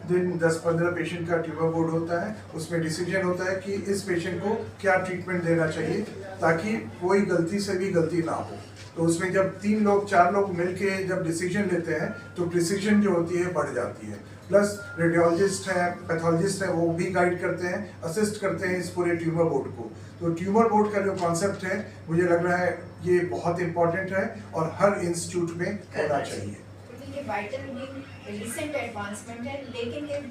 दिन 10-15 पेशेंट का tumour board होता है, उसमें डिसीजन होता है कि इस पेशेंट को क्या ट्रीटमेंट देना चाहिए ताकि कोई गलती से भी गलती ना हो। तो उसमें जब 3 लोग 4 लोग मिलके जब डिसीजन लेते हैं तो प्रिसीजन जो होती है बढ़ जाती है। प्लस रेडियोलॉजिस्ट है, पैथोलॉजिस्ट है, वो भी गाइड करते हैं, असिस्ट करते हैं इस पूरे ट्यूमर बोर्ड को। तो ट्यूमर बोर्ड का जो कॉन्सेप्ट है मुझे लग रहा है ये बहुत इंपॉर्टेंट है और हर इंस्टीट्यूट में होना चाहिए। ये वाइटल रिसेंट एडवांसमेंट है, लेकिन ये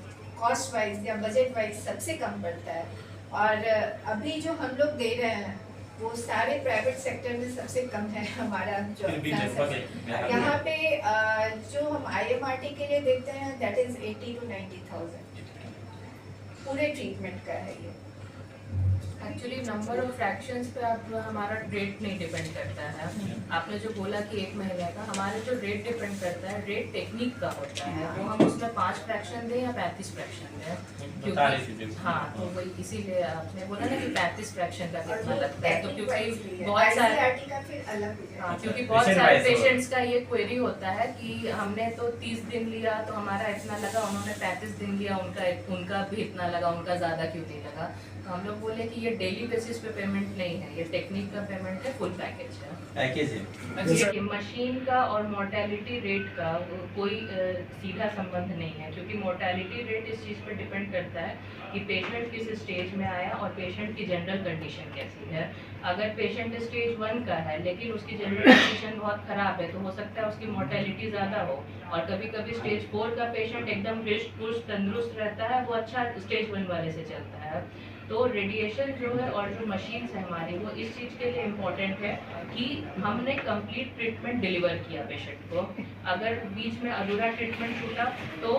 कॉस्ट वाइज या बजट वाइज सबसे कम पड़ता है। और अभी जो हम लोग दे रहे हैं वो सारे प्राइवेट सेक्टर में सबसे कम है हमारा जो यहाँ पे जो हम IMRT के लिए देते हैं दैट इज 80 to 90,000 पूरे ट्रीटमेंट का है ये। एक्चुअली नंबर ऑफ फ्रैक्शंस पे आप हमारा रेट नहीं डिपेंड करता है। आपने जो बोला कि 1 महीने का, हमारे जो रेट डिपेंड करता है रेट टेक्निक का होता है, वो हम उसमें 5 फ्रैक्शन दें या 35 फ्रैक्शन दें, क्योंकि हाँ तो वही इसीलिए आपने बोला ना कि 35 फ्रैक्शन का कितना लगता है, तो क्योंकि बहुत सारे क्योंकि बहुत सारे पेशेंट्स का ये क्वेरी होता है कि हमने तो 30 दिन लिया तो हमारा इतना लगा, उन्होंने 35 दिन लिया उनका भी इतना लगा, उनका ज़्यादा क्यों नहीं लगा। तो हम लोग बोले कि ये डेली बेसिस पे पेमेंट नहीं है, ये टेक्निक का पेमेंट है, फुल पैकेज है। मशीन का और मोर्टेलिटी रेट का कोई सीधा संबंध नहीं है, क्योंकि मोर्टेलिटी रेट इस चीज़ पे डिपेंड करता है कि पेशेंट किस स्टेज में आया और पेशेंट की जनरल कंडीशन कैसी है। अगर पेशेंट स्टेज 1 का है लेकिन उसकी जनरल कंडीशन बहुत ख़राब है तो हो सकता है उसकी मोर्टेलिटी ज़्यादा हो, और कभी कभी स्टेज 4 का पेशेंट एकदम हृष्ट पुष्ट तंदुरुस्त रहता है, वो अच्छा स्टेज 1 वाले से चलता है। तो रेडिएशन जो है और जो मशीन्स है हमारी वो इस चीज़ के लिए इम्पोर्टेंट है कि हमने कंप्लीट ट्रीटमेंट डिलीवर किया पेशेंट को। अगर बीच में अधूरा ट्रीटमेंट छूटा तो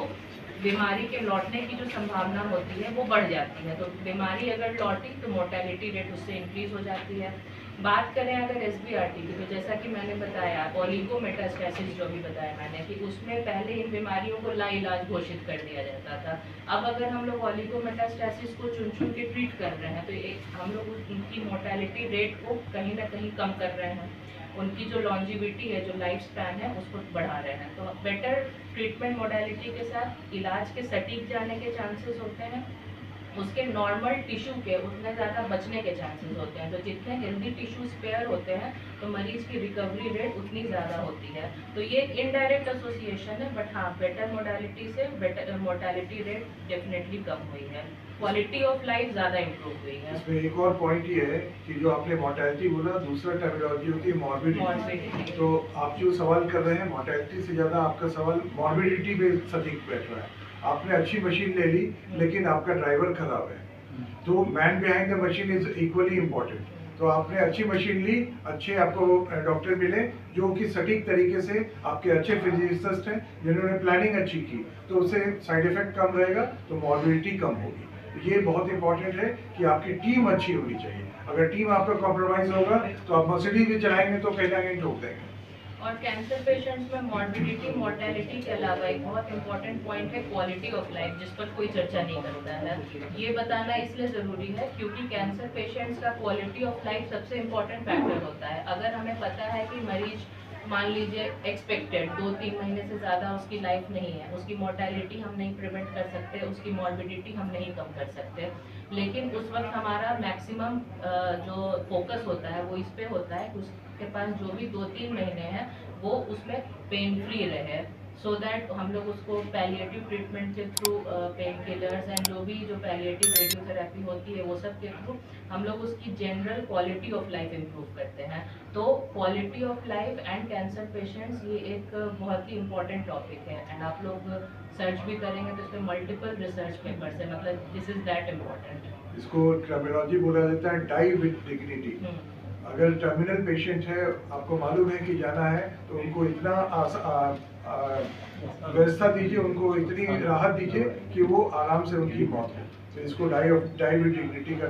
बीमारी के लौटने की जो संभावना होती है वो बढ़ जाती है। तो बीमारी अगर लौटी तो मोर्टेलिटी रेट उससे इंक्रीज हो जाती है। बात करें अगर SBRT की, तो जैसा कि मैंने बताया ओलिगोमेटास्टेसिस जो भी बताया मैंने कि उसमें पहले इन बीमारियों को लाइलाज घोषित कर दिया जाता था। अब अगर हम लोग ओलिगोमेटास्टेसिस को चुन के ट्रीट कर रहे हैं तो हम लोग उनकी मोर्टेलिटी रेट को कहीं ना कहीं कम कर रहे हैं, उनकी जो लॉन्जिविटी है, जो लाइफ स्पैन है, उसको बढ़ा रहे हैं। तो बेटर ट्रीटमेंट मोडालिटी के साथ इलाज के सटीक जाने के चांसेस होते हैं, उसके नॉर्मल टिश्यू के उतने ज़्यादा बचने के चांसेस होते हैं। तो जितने हेल्दी टिश्यू स्पेयर होते हैं तो मरीज की रिकवरी रेट उतनी ज़्यादा होती है। तो ये एक इनडायरेक्ट एसोसिएशन है, बट हाँ बेटर मोडालिटी से better mortality rate definitely come हुई है, क्वालिटी ऑफ लाइफ ज़्यादा इम्प्रूव हुई है। इसमें एक और पॉइंट ये है कि जो आपने मोर्टेलिटी बोला, दूसरा टर्मिनोलॉजी होती है मॉर्बिडिटी। तो आप जो सवाल कर रहे हैं मोर्टेलिटी से ज़्यादा आपका सवाल मॉर्बिडिटी पे सटीक बैठ रहा है। आपने अच्छी मशीन ले ली लेकिन आपका ड्राइवर खराब है, तो man behind the machine is equally important. तो आपने अच्छी मशीन ली, अच्छे आपको डॉक्टर मिले जो कि सटीक तरीके से आपके अच्छे फिजिसिस्ट हैं जिन्होंने प्लानिंग अच्छी की, तो उससे साइड इफेक्ट कम रहेगा, तो मॉर्बिडिटी कम होगी। ये बहुत इंपॉर्टेंट है कि आपकी टीम अच्छी होनी चाहिए। अगर टीम आपका कॉम्प्रोमाइज होगा तो आप मर्सिडीज भी चलाएंगे तो कहीं ना कहीं ठोक देंगे। और कैंसर पेशेंट्स में मॉर्बिडिटी मोर्टेलिटी के अलावा एक बहुत इंपॉर्टेंट पॉइंट है क्वालिटी ऑफ लाइफ, जिस पर कोई चर्चा नहीं करता है। ये बताना इसलिए ज़रूरी है क्योंकि कैंसर पेशेंट्स का क्वालिटी ऑफ लाइफ सबसे इम्पॉर्टेंट फैक्टर होता है। अगर हमें पता है कि मरीज मान लीजिए एक्सपेक्टेड 2-3 महीने से ज़्यादा उसकी लाइफ नहीं है, उसकी मोर्टेलिटी हम नहीं प्रिवेंट कर सकते, उसकी मॉर्बिडिटी हम नहीं कम कर सकते, लेकिन उस वक्त हमारा मैक्सिमम जो फोकस होता है वो इस पे होता है कि उसके पास जो भी 2-3 महीने हैं वो उसमें पेन फ्री रहे, सो दैट हम लोग उसको पैलिएटिव ट्रीटमेंट के थ्रू पेन किलर्स एंड जो भी जो पैलिएटिव रेडियोथेरेपी होती है वो सब के थ्रू हम लोग उसकी general quality of life improve करते हैं। तो quality of life and cancer patients ये एक बहुत ही इम्पॉर्टेंट टॉपिक है, एंड आप लोग सर्च भी करेंगे तो इसमें मल्टीपल रिसर्च पेपर्स है, मतलब दिस इज दैट इम्पॉर्टेंट। इसको टर्मिनोलॉजी बोला जाता है डाई विद डिग्निटी। अगर टर्मिनल पेशेंट है, आपको मालूम है कि जाना है, तो उनको इतना व्यवस्था दीजिए, उनको इतनी राहत दीजिए कि वो आराम से उनकी मौत हो। तो इसको डाई विद डिग्निटी का